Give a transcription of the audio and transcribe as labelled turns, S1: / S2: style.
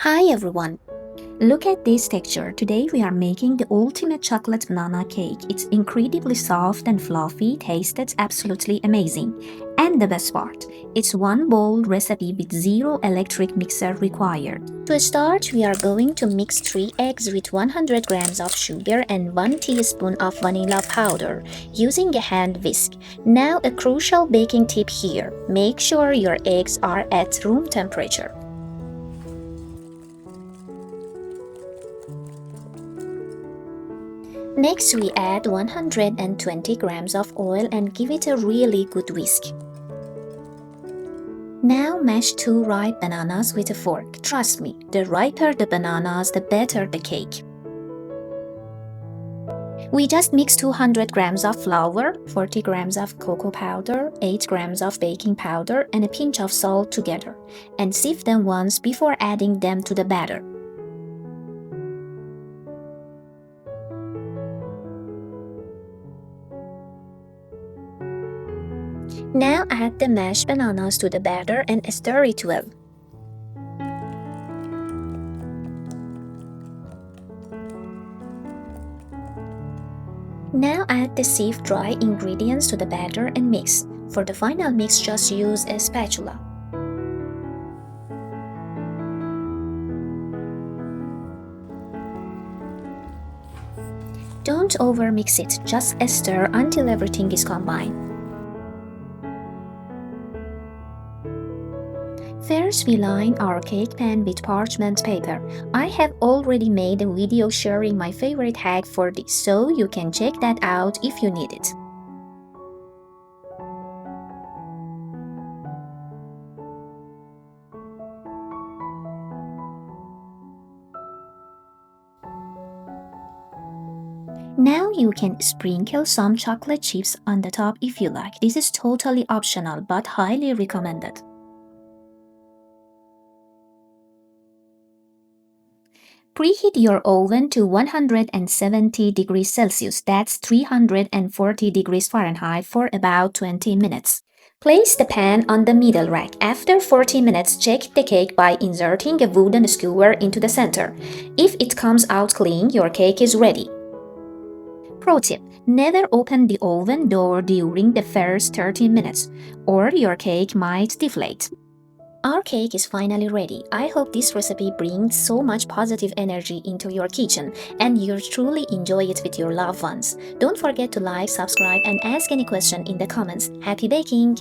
S1: Hi everyone! Look at this texture. Today we are making the ultimate chocolate banana cake. It's incredibly soft and fluffy, tasted absolutely amazing. And the best part, it's one bowl recipe with zero electric mixer required. To start, we are going to mix 3 eggs with 100 grams of sugar and 1 teaspoon of vanilla powder using a hand whisk. Now a crucial baking tip here. Make sure your eggs are at room temperature. Next, we add 120 grams of oil and give it a really good whisk. Now mash 2 ripe bananas with a fork. Trust me, the riper the bananas, the better the cake. We just mix 200 grams of flour, 40 grams of cocoa powder, 8 grams of baking powder, and a pinch of salt together, and sieve them once before adding them to the batter. Now add the mashed bananas to the batter and stir it well. Now add the sieved dry ingredients to the batter and mix. For the final mix, just use a spatula. Don't overmix it, just stir until everything is combined. First, we line our cake pan with parchment paper. I have already made a video sharing my favorite hack for this, so you can check that out if you need it. Now you can sprinkle some chocolate chips on the top if you like. This is totally optional but highly recommended. Preheat your oven to 170 degrees Celsius, that's 340 degrees Fahrenheit, for about 20 minutes. Place the pan on the middle rack. After 40 minutes, check the cake by inserting a wooden skewer into the center. If it comes out clean, your cake is ready. Pro tip: never open the oven door during the first 30 minutes, or your cake might deflate. Our cake is finally ready. I hope this recipe brings so much positive energy into your kitchen and you'll truly enjoy it with your loved ones. Don't forget to like, subscribe, and ask any question in the comments. Happy baking!